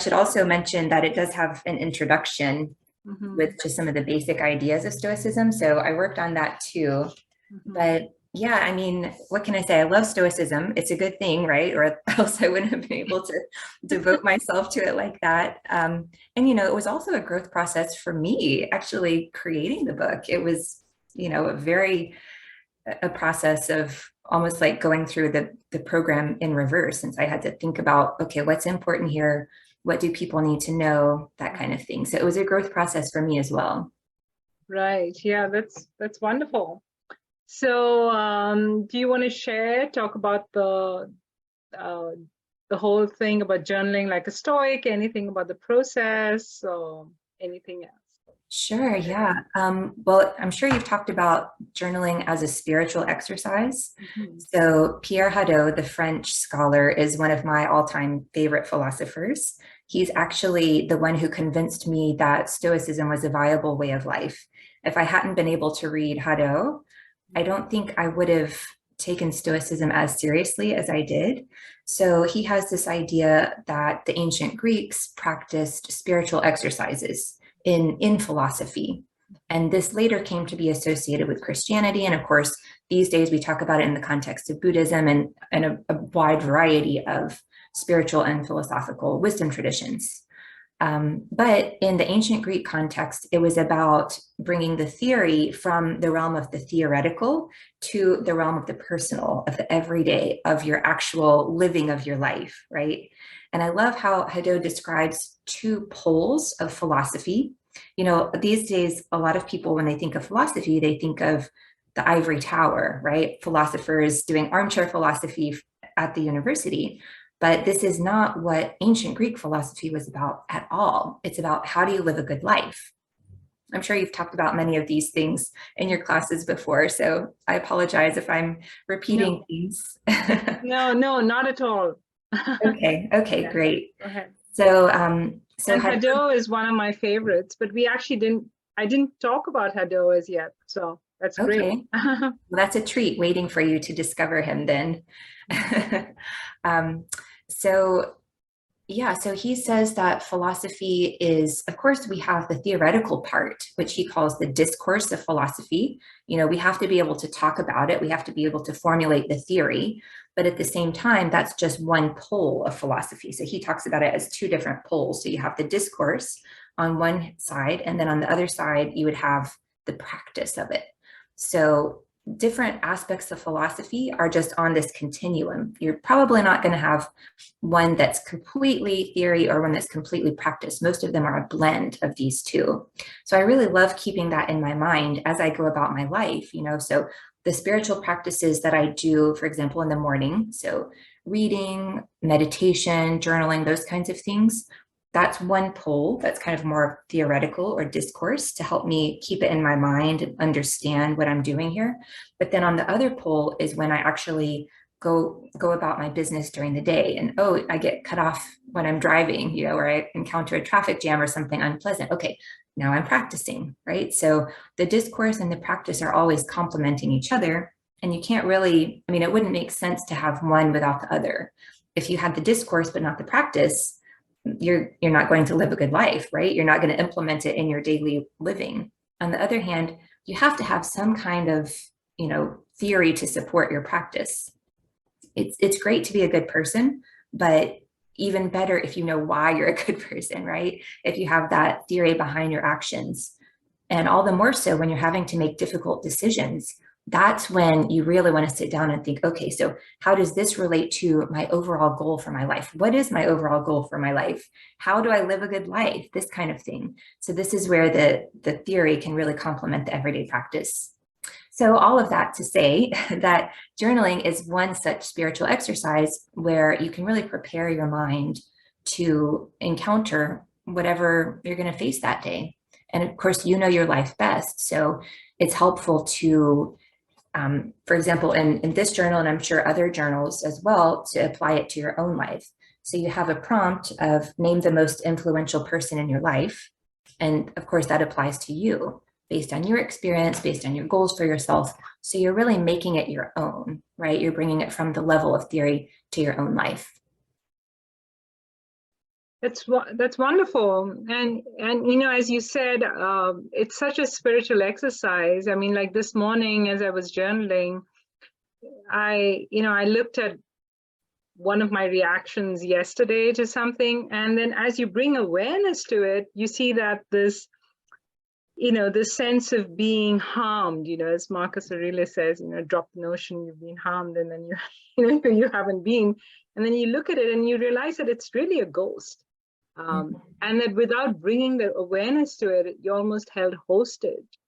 should also mention that it does have an introduction with Mm-hmm. just some of the basic ideas of Stoicism. So I worked on that too. Mm-hmm. But yeah, I mean, what can I say? I love Stoicism. It's a good thing, right? Or else I wouldn't have been able to devote myself to it like that. And, you know, it was also a growth process for me actually creating the book. It was, you know, a process of almost like going through the program in reverse, since I had to think about, okay, what's important here? What do people need to know? That kind of thing. So it was a growth process for me as well. Right. Yeah, that's wonderful. So, do you want to talk about uh, the whole thing about journaling like a Stoic, anything about the process or anything else? Sure, yeah. Well, I'm sure you've talked about journaling as a spiritual exercise. Mm-hmm. So Pierre Hadot, the French scholar, is one of my all-time favorite philosophers. He's actually the one who convinced me that Stoicism was a viable way of life. If I hadn't been able to read Hadot, I don't think I would have taken Stoicism as seriously as I did. So he has this idea that the ancient Greeks practiced spiritual exercises in philosophy. And this later came to be associated with Christianity. And of course, these days we talk about it in the context of Buddhism and a wide variety of spiritual and philosophical wisdom traditions. But in the ancient Greek context, it was about bringing the theory from the realm of the theoretical to the realm of the personal, of the everyday, of your actual living of your life, right? And I love how Hadot describes two poles of philosophy. You know, these days, a lot of people, when they think of philosophy, they think of the ivory tower, right? Philosophers doing armchair philosophy at the university. But this is not what ancient Greek philosophy was about at all. It's about how do you live a good life? I'm sure you've talked about many of these things in your classes before, so I apologize if I'm repeating No, things. no, not at all. Okay, Yeah, great. go ahead. So, And Hadot is one of my favorites, but I didn't talk about Hadot as yet, so that's great. okay, well, that's a treat waiting for you to discover him then. um, so Yeah, so he says that philosophy is, of course, we have the theoretical part, which he calls the discourse of philosophy. You know, we have to be able to talk about it, we have to be able to formulate the theory, but at the same time, that's just one pole of philosophy. So he talks about it as two different poles. So you have the discourse on one side, and then on the other side, you would have the practice of it. So different aspects of philosophy are just on this continuum. You're probably not going to have one that's completely theory or one that's completely practice. Most of them are a blend of these two. So I really love keeping that in my mind as I go about my life, you know. So the spiritual practices that I do, for example, in the morning, so reading, meditation, journaling, those kinds of things, that's one pole that's kind of more theoretical or discourse to help me keep it in my mind and understand what I'm doing here. But then on the other pole is when I actually go about my business during the day, and oh, I get cut off when I'm driving, you know, or I encounter a traffic jam or something unpleasant. Okay, now I'm practicing, right? So the discourse and the practice are always complementing each other, and you can't really, I mean, it wouldn't make sense to have one without the other. If you had the discourse but not the practice, you're not going to live a good life, right? You're not going to implement it in your daily living. On the other hand, you have to have some kind of, you know, theory to support your practice. It's great to be a good person, but even better if you know why you're a good person, right? If you have that theory behind your actions. And all the more so when you're having to make difficult decisions, that's when you really want to sit down and think, okay, so how does this relate to my overall goal for my life? What is my overall goal for my life? How do I live a good life? This kind of thing. So this is where the theory can really complement the everyday practice. So all of that to say that journaling is one such spiritual exercise where you can really prepare your mind to encounter whatever you're going to face that day. And of course, you know your life best. So it's helpful to, for example, in this journal, and I'm sure other journals as well, to apply it to your own life. So you have a prompt of name the most influential person in your life. And of course, that applies to you based on your experience, based on your goals for yourself. So you're really making it your own, right? You're bringing it from the level of theory to your own life. That's wonderful. And you know, as you said, it's such a spiritual exercise. I mean, like this morning as I was journaling, I looked at one of my reactions yesterday to something, and then as you bring awareness to it, you see that this sense of being harmed, as Marcus Aurelius says, drop the notion you've been harmed, and then you haven't been. And then you look at it and you realize that it's really a ghost. And that without bringing the awareness to it, you're almost held hostage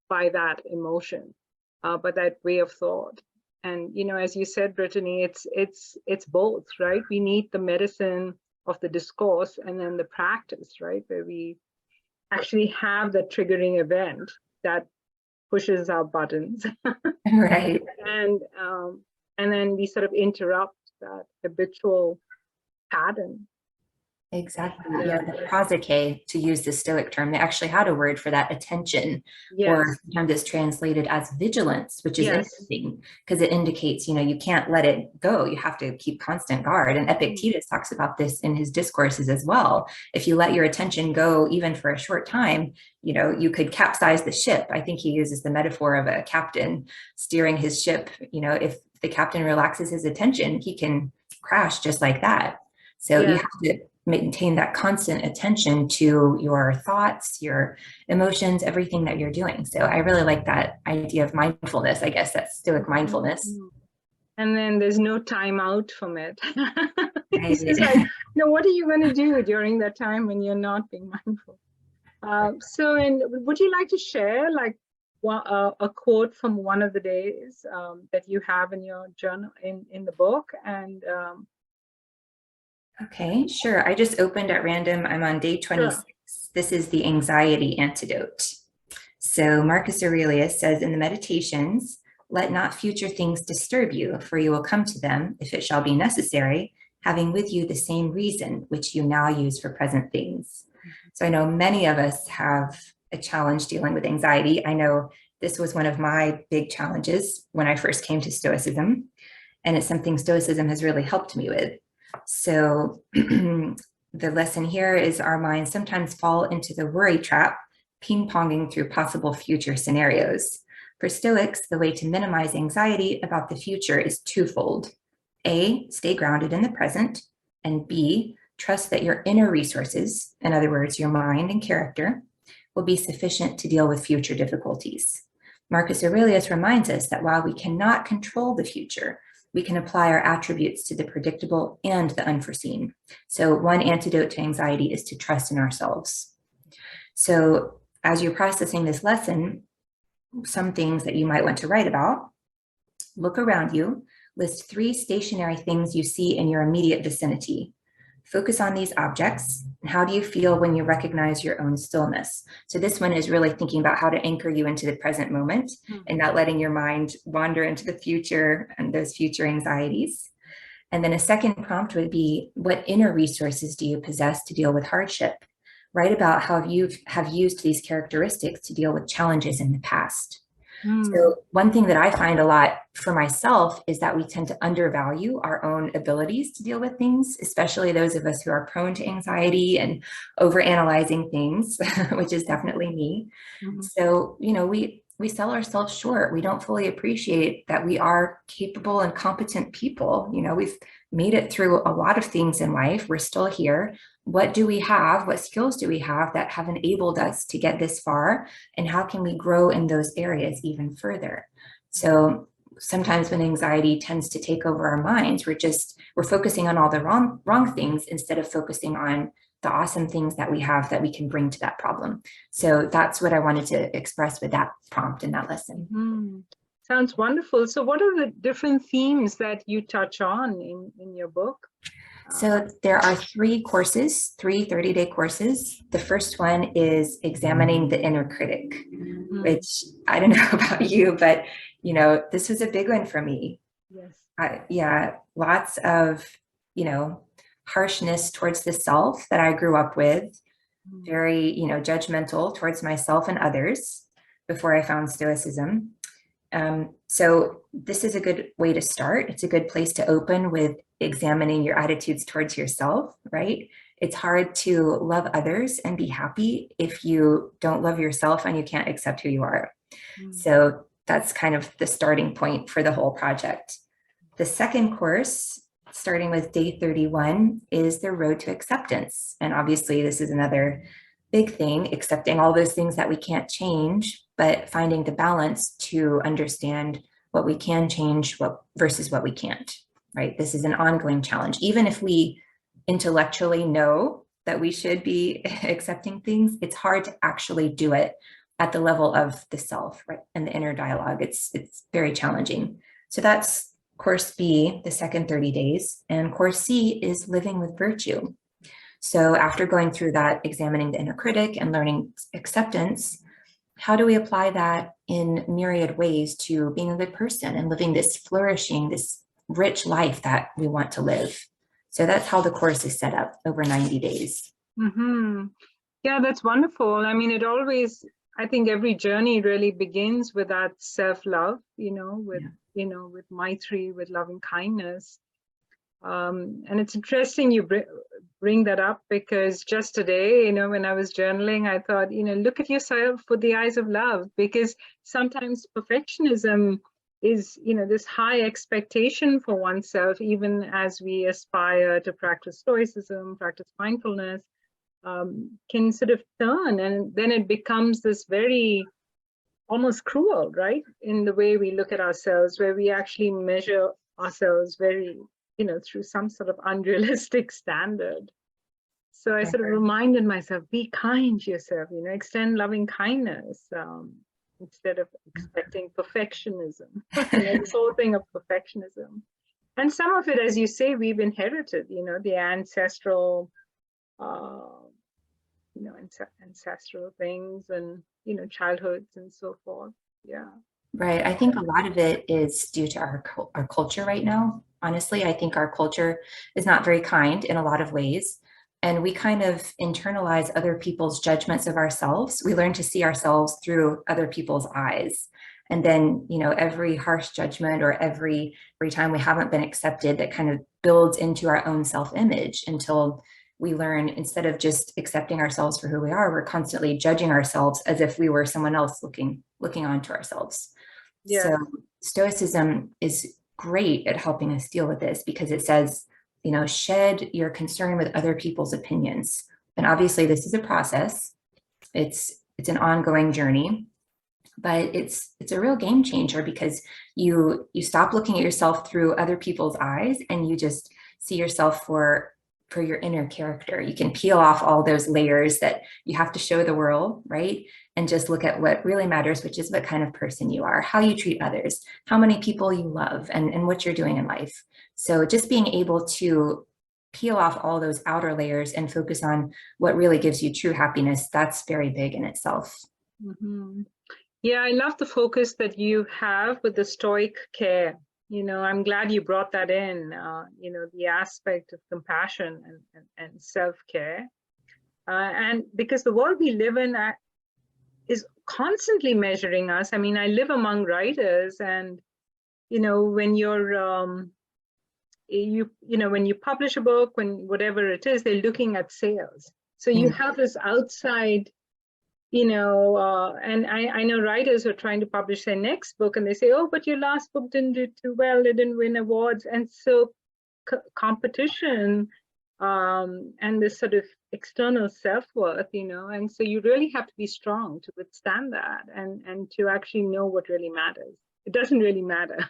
by that emotion, by that way of thought. And as you said, Brittany, it's both, right? We need the medicine of the discourse and then the practice, right, where we actually have the triggering event that pushes our buttons, Right. and then we sort of interrupt that habitual pattern. Exactly. Yeah, the prosike, to use the Stoic term, they actually had a word for that, attention, Yes. or sometimes it's translated as vigilance, which is Yes. interesting because it indicates, you can't let it go. You have to keep constant guard. And Epictetus talks about this in his discourses as well. If you let your attention go even for a short time, you could capsize the ship. I think he uses the metaphor of a captain steering his ship. If the captain relaxes his attention, he can crash just like that. So you have to maintain that constant attention to your thoughts, your emotions, everything that you're doing. So I really like that idea of mindfulness. I guess that's Stoic mindfulness. And then there's no time out from it. Right. It's just like, what are you going to do during that time when you're not being mindful? And would you like to share like a quote from one of the days that you have in your journal, in the book? And okay, sure. I just opened at random. I'm on day 26. Sure. This is the anxiety antidote. So Marcus Aurelius says in the Meditations, let not future things disturb you, for you will come to them, if it shall be necessary, having with you the same reason which you now use for present things. So I know many of us have a challenge dealing with anxiety. I know this was one of my big challenges when I first came to Stoicism, and it's something Stoicism has really helped me with. So the lesson here is our minds sometimes fall into the worry trap, ping-ponging through possible future scenarios. For Stoics, the way to minimize anxiety about the future is twofold. A, stay grounded in the present, and B, trust that your inner resources, in other words, your mind and character, will be sufficient to deal with future difficulties. Marcus Aurelius reminds us that while we cannot control the future, we can apply our attributes to the predictable and the unforeseen. So one antidote to anxiety is to trust in ourselves. So as you're processing this lesson, some things that you might want to write about, look around you, list 3 stationary things you see in your immediate vicinity. Focus on these objects. How do you feel when you recognize your own stillness? So this one is really thinking about how to anchor you into the present moment and not letting your mind wander into the future and those future anxieties. And then a second prompt would be, what inner resources do you possess to deal with hardship? Write about how you have used these characteristics to deal with challenges in the past. So one thing that I find a lot for myself is that we tend to undervalue our own abilities to deal with things, especially those of us who are prone to anxiety and overanalyzing things, which is definitely me. So, we sell ourselves short. We don't fully appreciate that we are capable and competent people. We've made it through a lot of things in life. We're still here. What do we have? What skills do we have that have enabled us to get this far? And how can we grow in those areas even further? So sometimes when anxiety tends to take over our minds, we're focusing on all the wrong things instead of focusing on the awesome things that we have that we can bring to that problem. So that's what I wanted to express with that prompt in that lesson. Sounds wonderful. So what are the different themes that you touch on in your book? So there are 3 courses, 3 30-day courses. The first one is examining the inner critic, which I don't know about you, but this was a big one for me. Yes. Lots of, harshness towards the self that I grew up with, very, judgmental towards myself and others before I found Stoicism. So this is a good way to start. It's a good place to open with examining your attitudes towards yourself, right? It's hard to love others and be happy if you don't love yourself and you can't accept who you are. So that's kind of the starting point for the whole project. The second course, starting with day 31, is the road to acceptance. And obviously, this is another big thing, accepting all those things that we can't change, but finding the balance to understand what we can change versus what we can't, right? This is an ongoing challenge. Even if we intellectually know that we should be accepting things, it's hard to actually do it at the level of the self, right? And the inner dialogue. It's very challenging. So that's course B, the second 30 days. And course C is living with virtue. So after going through that, examining the inner critic and learning acceptance, how do we apply that in myriad ways to being a good person and living this flourishing, this rich life that we want to live? So that's how the course is set up over 90 days. Yeah, that's wonderful. I mean, I think every journey really begins with that self-love, with Maitri, with loving kindness. And it's interesting you bring that up, because just today, when I was journaling, I thought, look at yourself with the eyes of love, because sometimes perfectionism is, this high expectation for oneself, even as we aspire to practice Stoicism, practice mindfulness, can sort of turn, and then it becomes this very almost cruel, right, in the way we look at ourselves, where we actually measure ourselves very, through some sort of unrealistic standard. So I sort of reminded myself, be kind to yourself, extend loving kindness, instead of expecting perfectionism, this whole thing of perfectionism. And some of it, as you say, we've inherited, the ancestral, ancestral things, and, childhoods and so forth. Yeah. Right. I think a lot of it is due to our culture right now. Honestly, I think our culture is not very kind in a lot of ways. And we kind of internalize other people's judgments of ourselves. We learn to see ourselves through other people's eyes. And then, every harsh judgment or every time we haven't been accepted, that kind of builds into our own self-image until we learn, instead of just accepting ourselves for who we are, we're constantly judging ourselves as if we were someone else looking onto ourselves. Yeah. So Stoicism is great at helping us deal with this, because it says, shed your concern with other people's opinions. And obviously this is a process. It's an ongoing journey, but it's a real game changer, because you stop looking at yourself through other people's eyes and you just see yourself for your inner character. You can peel off all those layers that you have to show the world, right? And just look at what really matters, which is what kind of person you are, how you treat others, how many people you love, and what you're doing in life. So just being able to peel off all those outer layers and focus on what really gives you true happiness, that's very big in itself. Yeah, I love the focus that you have with the Stoic care. I'm glad you brought that in, the aspect of compassion and self-care. And because the world we live in is constantly measuring us. I mean, I live among writers, and, when you're, when you publish a book, whatever it is, they're looking at sales. So you have this outside, and I know writers who are trying to publish their next book, and they say, oh, but your last book didn't do too well, it didn't win awards. And so competition, and this sort of external self-worth, and so you really have to be strong to withstand that, and to actually know what really matters. It doesn't really matter.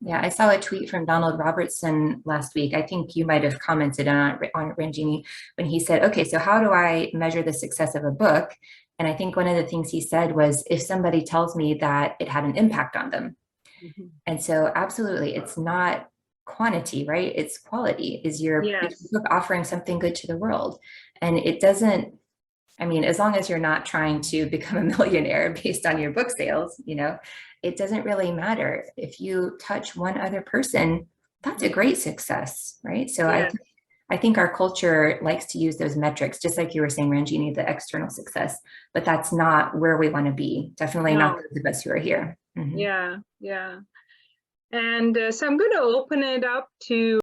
Yeah, I saw a tweet from Donald Robertson last week. I think you might have commented on Ranjini, when he said, okay, so how do I measure the success of a book? And I think one of the things he said was, if somebody tells me that it had an impact on them. And so absolutely, it's not quantity, right? It's quality. Is your book offering something good to the world? And it doesn't, I mean, as long as you're not trying to become a millionaire based on your book sales, it doesn't really matter. If you touch one other person, that's a great success, right? So I think our culture likes to use those metrics, just like you were saying, Ranjini, the external success, but that's not where we want to be. Definitely not those of us who are here. Yeah. And so I'm going to open it up to